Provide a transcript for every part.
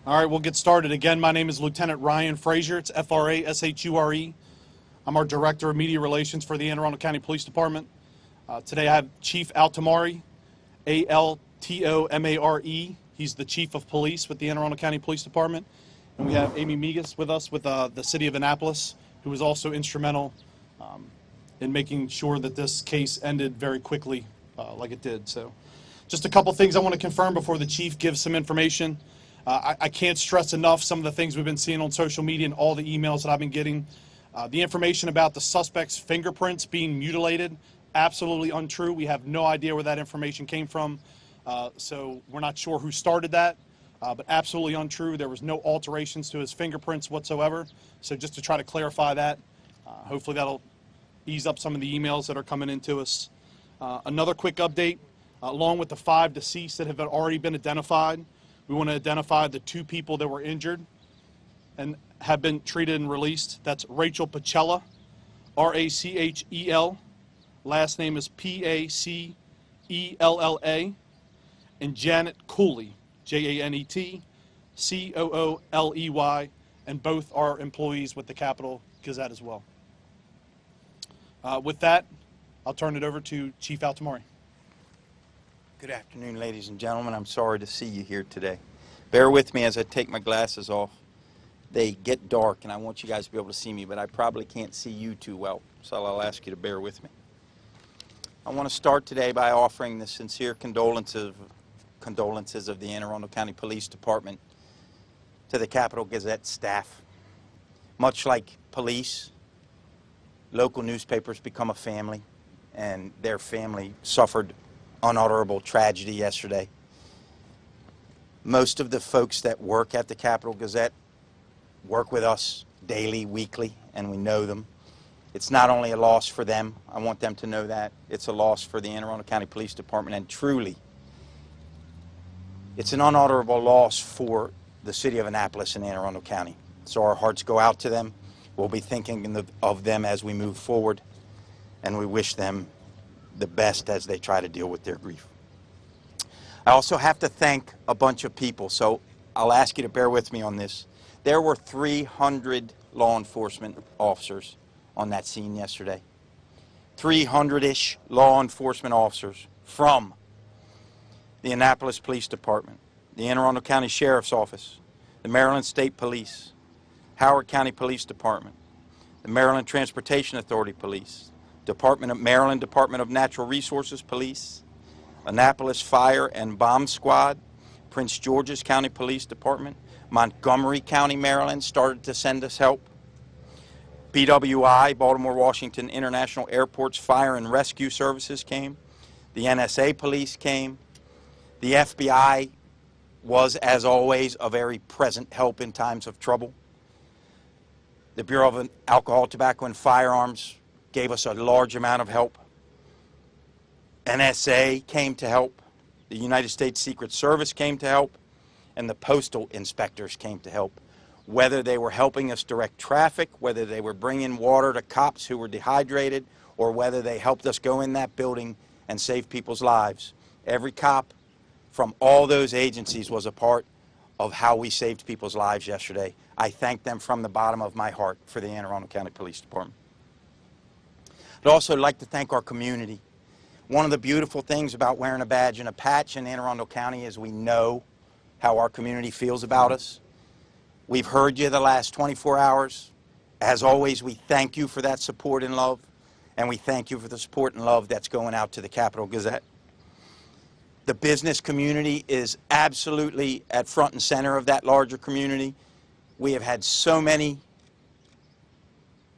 All right, we'll get started. Again, my name is Lieutenant Ryan Frashure. It's Frashure. I'm our Director of Media Relations for the Anne Arundel County Police Department. Today I have Chief Altomare, Altomare. He's the Chief of Police with the Anne Arundel County Police Department. And we have Amy Migas with us with the City of Annapolis, who was also instrumental in making sure that this case ended very quickly like it did. So just a couple things I want to confirm before the Chief gives some information. I can't stress enough some of the things we've been seeing on social media and all the emails that I've been getting. The information about the suspect's fingerprints being mutilated, absolutely untrue. We have no idea where that information came from, so we're not sure who started that, but absolutely untrue. There was no alterations to his fingerprints whatsoever, so just to try to clarify that, hopefully that'll ease up some of the emails that are coming into us. Another quick update, along with the 5 deceased that have already been identified, we want to identify the 2 people that were injured and have been treated and released. That's Rachel Pachella, R-A-C-H-E-L. Last name is P-A-C-E-L-L-A. And Janet Cooley, J-A-N-E-T, C-O-O-L-E-Y. And both are employees with the Capital Gazette as well. With that, I'll turn it over to Chief Altomare. Good afternoon, ladies and gentlemen. I'm sorry to see you here today. Bear with me as I take my glasses off. They get dark, and I want you guys to be able to see me, but I probably can't see you too well, so I'll ask you to bear with me. I want to start today by offering the sincere condolences of the Anne Arundel County Police Department to the Capital Gazette staff. Much like police, local newspapers become a family, and their family suffered unutterable tragedy yesterday. Most of the folks that work at the Capital Gazette work with us daily, weekly, and we know them. It's not only a loss for them, I want them to know that, it's a loss for the Anne Arundel County Police Department, and truly, it's an unutterable loss for the city of Annapolis and Anne Arundel County. So our hearts go out to them. We'll be thinking of them as we move forward, and we wish them the best as they try to deal with their grief. I also have to thank a bunch of people, so I'll ask you to bear with me on this. There were 300 law enforcement officers on that scene yesterday. 300-ish law enforcement officers from the Annapolis Police Department, the Anne Arundel County Sheriff's Office, the Maryland State Police, Howard County Police Department, the Maryland Transportation Authority Police, Maryland Department of Natural Resources Police, Annapolis Fire and Bomb Squad, Prince George's County Police Department, Montgomery County, Maryland started to send us help. BWI, Baltimore Washington International Airport's Fire and Rescue Services came. The NSA Police came. The FBI was, as always, a very present help in times of trouble. The Bureau of Alcohol, Tobacco, and Firearms gave us a large amount of help. NSA came to help. The United States Secret Service came to help. And the postal inspectors came to help. Whether they were helping us direct traffic, whether they were bringing water to cops who were dehydrated, or whether they helped us go in that building and save people's lives. Every cop from all those agencies was a part of how we saved people's lives yesterday. I thank them from the bottom of my heart for the Anne Arundel County Police Department. I'd also like to thank our community. One of the beautiful things about wearing a badge and a patch in Anne Arundel County is we know how our community feels about us. We've heard you the last 24 hours. As always, we thank you for that support and love, and we thank you for the support and love that's going out to the Capital Gazette. The business community is absolutely at front and center of that larger community. We have had so many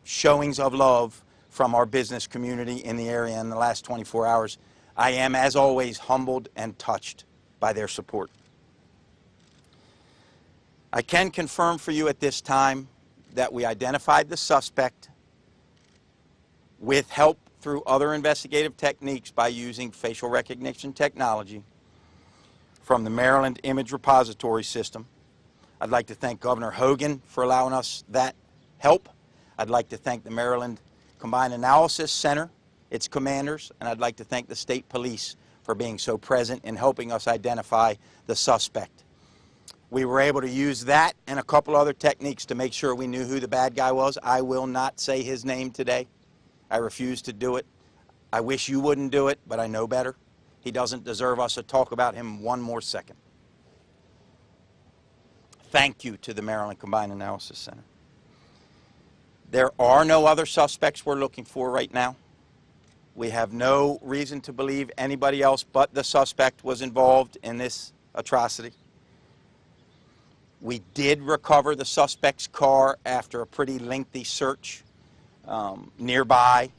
showings of love from our business community in the area in the last 24 hours. I am, as always, humbled and touched by their support. I can confirm for you at this time that we identified the suspect with help through other investigative techniques by using facial recognition technology from the Maryland Image Repository System. I'd like to thank Governor Hogan for allowing us that help. I'd like to thank the Maryland Combined Analysis Center, its commanders, and I'd like to thank the state police for being so present in helping us identify the suspect. We were able to use that and a couple other techniques to make sure we knew who the bad guy was. I will not say his name today. I refuse to do it. I wish you wouldn't do it, but I know better. He doesn't deserve us to talk about him one more second. Thank you to the Maryland Combined Analysis Center. There are no other suspects we're looking for right now. We have no reason to believe anybody else but the suspect was involved in this atrocity. We did recover the suspect's car after a pretty lengthy search nearby.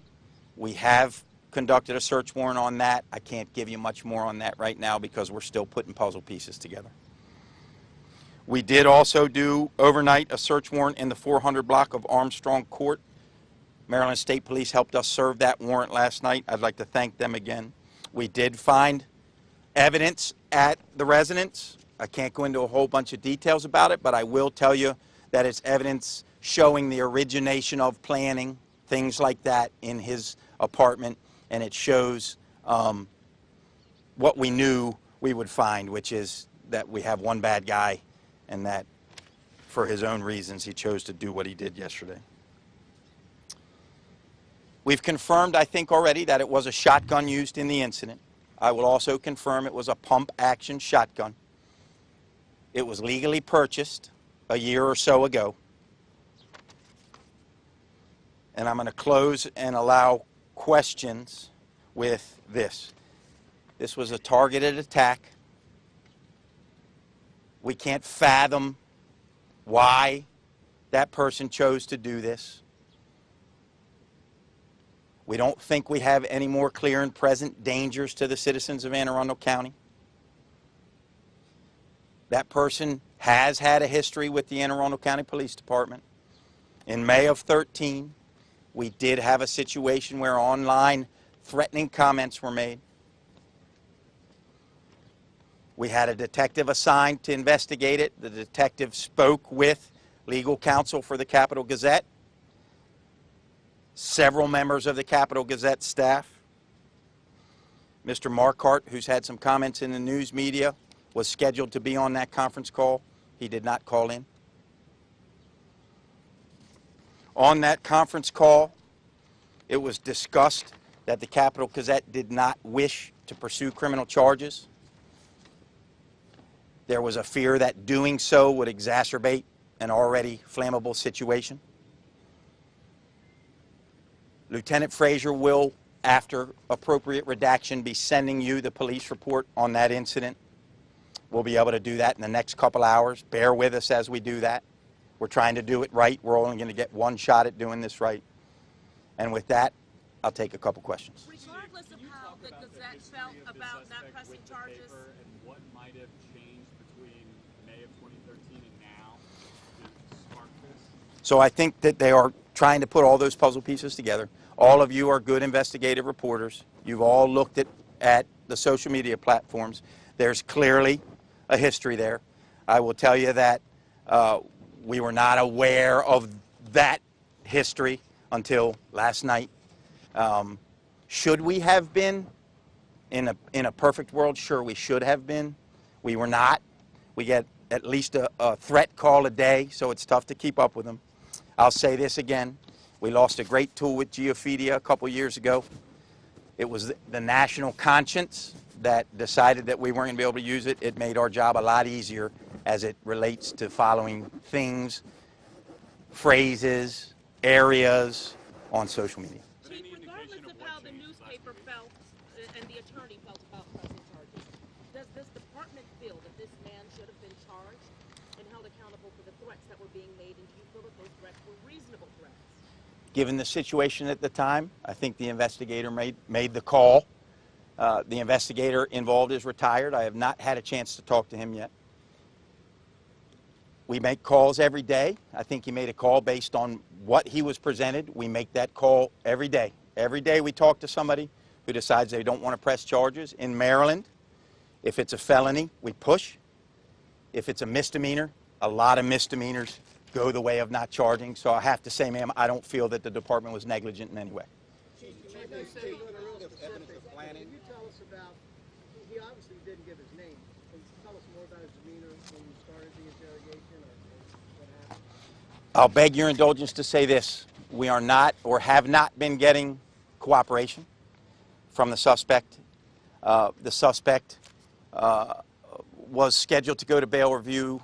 We have conducted a search warrant on that. I can't give you much more on that right now because we're still putting puzzle pieces together. We did also do overnight a search warrant in the 400 block of Armstrong Court. Maryland State Police helped us serve that warrant last night. I'd like to thank them again. We did find evidence at the residence. I can't go into a whole bunch of details about it, but I will tell you that it's evidence showing the origination of planning, things like that in his apartment, and it shows what we knew we would find, which is that we have one bad guy and that for his own reasons he chose to do what he did yesterday. We've confirmed, I think already, that it was a shotgun used in the incident. I will also confirm it was a pump-action shotgun. It was legally purchased a year or so ago. And I'm going to close and allow questions with this. This was a targeted attack. We can't fathom why that person chose to do this. We don't think we have any more clear and present dangers to the citizens of Anne Arundel County. That person has had a history with the Anne Arundel County Police Department. In May of 2013, we did have a situation where online threatening comments were made. We had a detective assigned to investigate it. The detective spoke with legal counsel for the Capital Gazette, several members of the Capital Gazette staff. Mr. Marquardt, who's had some comments in the news media, was scheduled to be on that conference call. He did not call in. On that conference call, it was discussed that the Capital Gazette did not wish to pursue criminal charges. There was a fear that doing so would exacerbate an already flammable situation. Lieutenant Frashure will, after appropriate redaction, be sending you the police report on that incident. We'll be able to do that in the next couple hours. Bear with us as we do that. We're trying to do it right. We're only going to get one shot at doing this right. And with that, I'll take a couple questions. Regardless of how the Gazette felt about not pressing charges, and what might have changed between May of 2013 and now to spark this? So I think that they are trying to put all those puzzle pieces together. All of you are good investigative reporters. You've all looked at the social media platforms. There's clearly a history there. I will tell you that we were not aware of that history until last night. Should we have been in a perfect world? Sure, we should have been. We were not. We get at least a threat call a day, so it's tough to keep up with them. I'll say this again. We lost a great tool with Geophedia a couple years ago. It was the national conscience that decided that we weren't going to be able to use it. It made our job a lot easier as it relates to following things, phrases, areas on social media. Chief, regardless of how the newspaper felt and the attorney felt about pressing charges, does this department feel that this man should have been charged and held accountable for the threats that were being made, and do you feel that those threats were reasonable threats? Given the situation at the time, I think the investigator made the call. The investigator involved is retired. I have not had a chance to talk to him yet. We make calls every day. I think he made a call based on what he was presented. We make that call every day. Every day we talk to somebody who decides they don't want to press charges. In Maryland, if it's a felony, we push. If it's a misdemeanor, a lot of misdemeanors go the way of not charging. So I have to say, ma'am, I don't feel that the department was negligent in any way. Chief, you tell us about, he obviously didn't give his name. Can you tell us more about his demeanor when you started the I'll beg your indulgence to say this. We are not or have not been getting cooperation from the suspect. The suspect was scheduled to go to bail review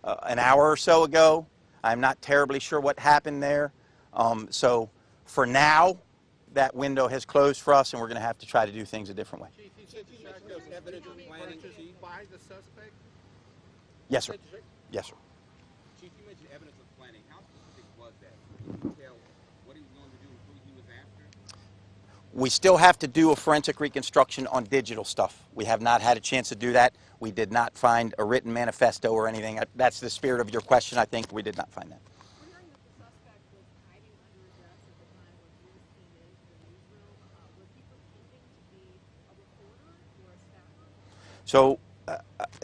an hour or so ago. I'm not terribly sure what happened there. So for now, that window has closed for us, and we're going to have to try to do things a different way. Chief, you said you mentioned there's evidence of planning by the suspect? Yes, sir. Yes, sir. Chief, you mentioned evidence of planning. How specific was that? Can you tell what he was going to do and who he was after? We still have to do a forensic reconstruction on digital stuff. We have not had a chance to do that. We did not find a written manifesto or anything. That's the spirit of your question, I think. We did not find that. We're hearing that the suspect was hiding under a desk at the time when Bruce came into the newsroom. Was he pretending to be a reporter or a staffer? So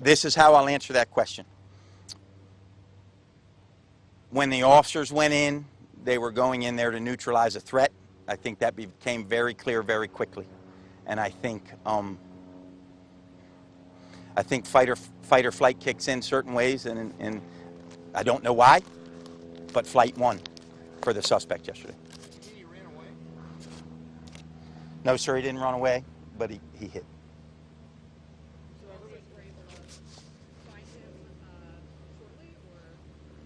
this is how I'll answer that question. When the officers went in, they were going in there to neutralize a threat. I think that became very clear very quickly. And I think fight or flight kicks in certain ways, and I don't know why, but flight won for the suspect yesterday. He ran away? No, sir, he didn't run away, but he hit.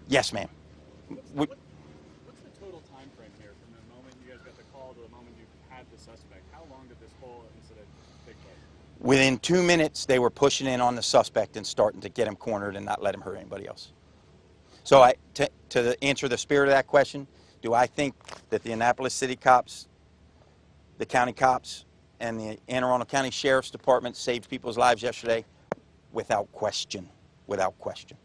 Yes, ma'am. What's the total time frame here from the moment you guys got the call to the moment you had the suspect? How long did this whole incident take place? Within 2 minutes, they were pushing in on the suspect and starting to get him cornered and not let him hurt anybody else. So to answer the spirit of that question, do I think that the Annapolis City cops, the county cops, and the Anne Arundel County Sheriff's Department saved people's lives yesterday? Without question. Without question.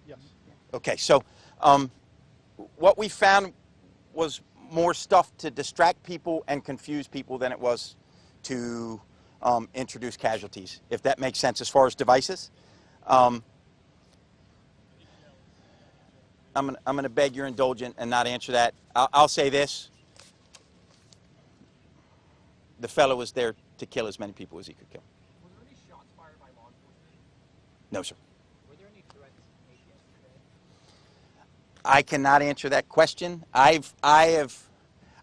Yes. Okay, so what we found was more stuff to distract people and confuse people than it was to introduce casualties, if that makes sense as far as devices. I'm going to beg your indulgence and not answer that. I'll say this. The fellow was there to kill as many people as he could kill. Were there any shots fired by law enforcement? No, sir. Were there any threats made yesterday? I cannot answer that question. I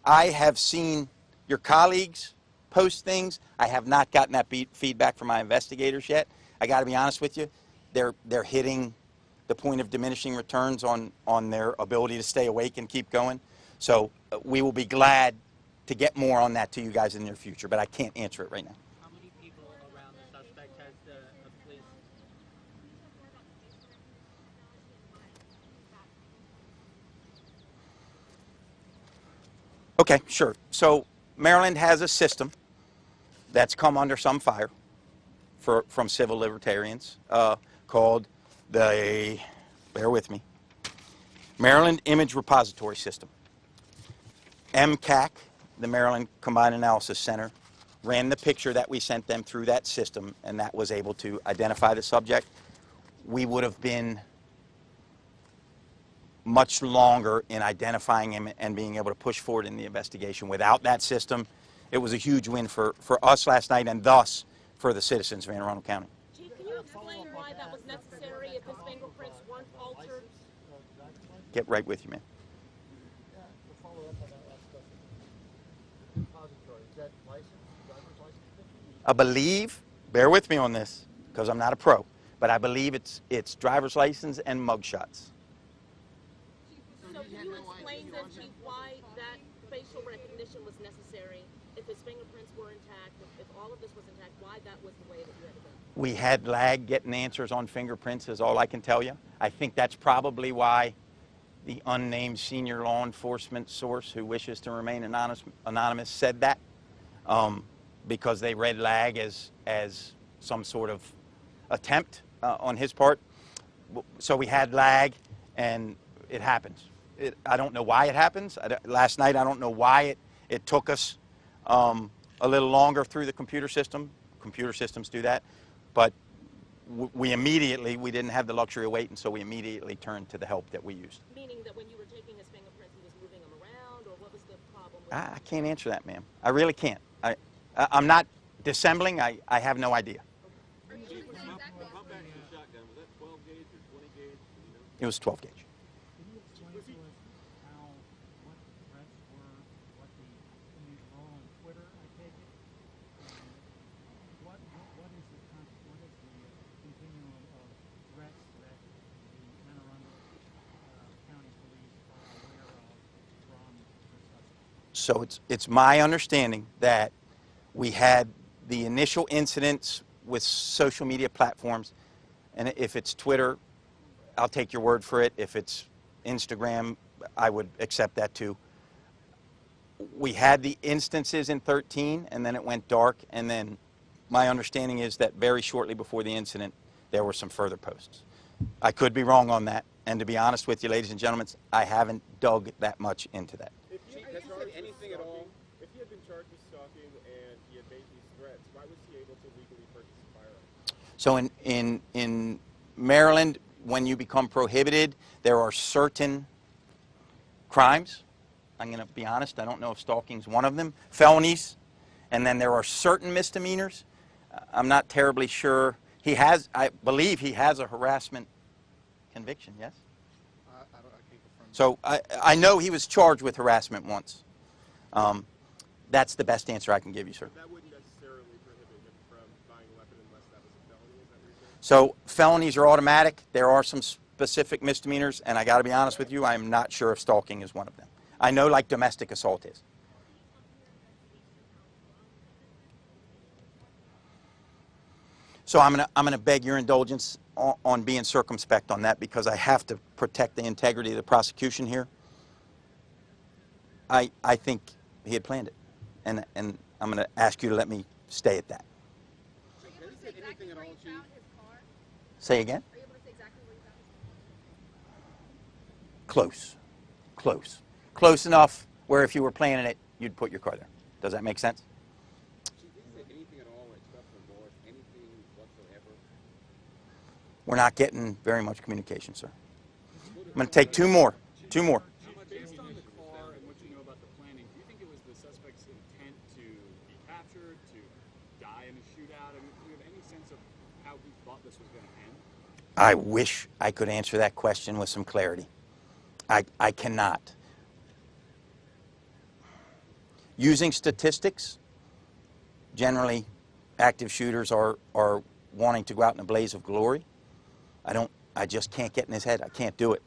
have seen your colleagues post things. I have not gotten that feedback from my investigators yet. I got to be honest with you. They're hitting the point of diminishing returns on their ability to stay awake and keep going. So we will be glad to get more on that to you guys in the near future, but I can't answer it right now. How many people around the suspect has the police? Okay, sure. So Maryland has a system that's come under some fire from civil libertarians called the, bear with me, Maryland Image Repository System. MCAC, the Maryland Combined Analysis Center, ran the picture that we sent them through that system, and that was able to identify the subject. We would have been much longer in identifying him and being able to push forward in the investigation. Without that system, it was a huge win for us last night and thus for the citizens of Anne Arundel County. Chief, can you explain why that was necessary if his fingerprints weren't altered? Get right with you, man. Yeah, to follow up on that last question. Repository, is that license, driver's license? I believe, bear with me on this, because I'm not a pro, but I believe it's driver's license and mugshots. So can you explain then, Chief, why that facial recognition was necessary if his fingerprints were intact, if all of this was intact, why that was the way that you had to go? We had lag getting answers on fingerprints is all I can tell you. I think that's probably why the unnamed senior law enforcement source who wishes to remain anonymous said that, because they read lag as some sort of attempt on his part. So we had lag, and it happens. I don't know why it happens. Last night, I don't know why it took us a little longer through the computer system. Computer systems do that. But we didn't have the luxury of waiting, so we immediately turned to the help that we used. Meaning that when you were taking his fingerprints, he was moving them around, or what was the problem with I can't answer that, ma'am. I really can't. I'm not Dissembling, I have no idea. How fast was the shotgun? Was that 12 gauge or 20 gauge? You know? It was 12 gauge. Can you explain to us what the threats were, what these were all on Twitter, I take it? What is the continuum of threats that the Anne Arundel County Police are aware of from the suspect? So it's my understanding that we had the initial incidents with social media platforms, and if it's Twitter, I'll take your word for it. If it's Instagram, I would accept that too. We had the instances in 13, and then it went dark, and then my understanding is that very shortly before the incident, there were some further posts. I could be wrong on that, and to be honest with you, ladies and gentlemen, I haven't dug that much into that. If he had said anything at all, If he had been charged with stalking and he had made these threats, why was he able to legally purchase a firearm? So in Maryland, when you become prohibited, there are certain crimes. I'm going to be honest, I don't know if stalking's one of them. Felonies, and then there are certain misdemeanors. I'm not terribly sure. He has, I believe he has a harassment conviction, yes? I can't confirm. So I know he was charged with harassment once. That's the best answer I can give you, sir. That wouldn't necessarily prohibit him from buying a weapon unless that was a felony, is that what you're saying? So felonies are automatic. There are some specific misdemeanors, and I got to be honest with you, I'm not sure if stalking is one of them. I know like domestic assault is. So I'm gonna beg your indulgence on being circumspect on that because I have to protect the integrity of the prosecution here. I think he had planned it, and I'm gonna ask you to let me stay at that. Are you able to say exactly where you found his car? Say again? Are you able to say exactly where you found his car? Close. Close. Close enough where if you were planning it, you'd put your car there. Does that make sense? Chief, did he say anything at all except remorse, anything whatsoever? We're not getting very much communication, sir. I'm going to take two more. Two more. Based on the car and what you know about the planning, do you think it was the suspect's intent to be captured, to die in a shootout? I mean, do you have any sense of how he thought this was going to end? I wish I could answer that question with some clarity. I cannot. Using statistics, generally active shooters are wanting to go out in a blaze of glory. I just can't get in his head. I can't do it.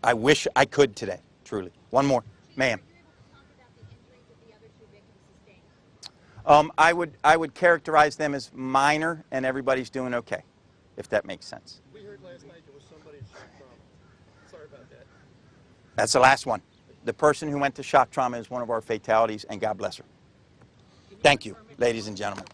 I wish I could today, truly. One more. Ma'am. Are you able to talk about the injuries that the other two victims sustained? I would characterize them as minor, and everybody's doing okay, if that makes sense. We heard last night there was somebody in shock trauma. Sorry about that. That's the last one. The person who went to shock trauma is one of our fatalities, and God bless her. Thank you, ladies and gentlemen.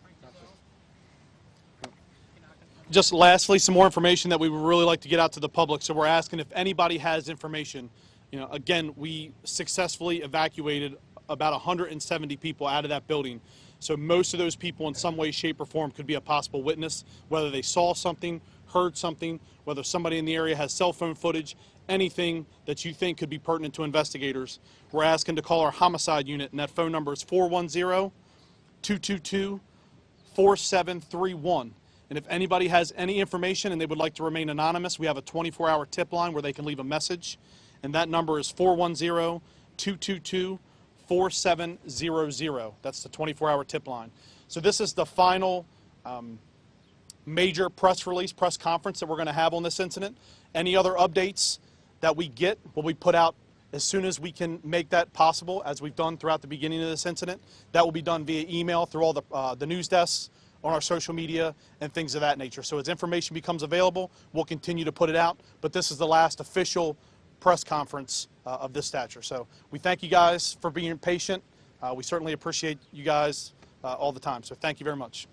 Just lastly, some more information that we would really like to get out to the public. So we're asking if anybody has information. You know, again, we successfully evacuated about 170 people out of that building. So most of those people in some way, shape, or form could be a possible witness, whether they saw something, heard something, whether somebody in the area has cell phone footage, anything that you think could be pertinent to investigators. We're asking to call our homicide unit, and that phone number is 410-222-4731. And if anybody has any information and they would like to remain anonymous, we have a 24-hour tip line where they can leave a message. And that number is 410-222-4700. That's the 24-hour tip line. So this is the final major press release, press conference that we're going to have on this incident. Any other updates that we get will be put out as soon as we can make that possible, as we've done throughout the beginning of this incident. That will be done via email through all the news desks, on our social media, and things of that nature. So as information becomes available, we'll continue to put it out. But this is the last official press conference of this stature. So we thank you guys for being patient. We certainly appreciate you guys all the time. So thank you very much.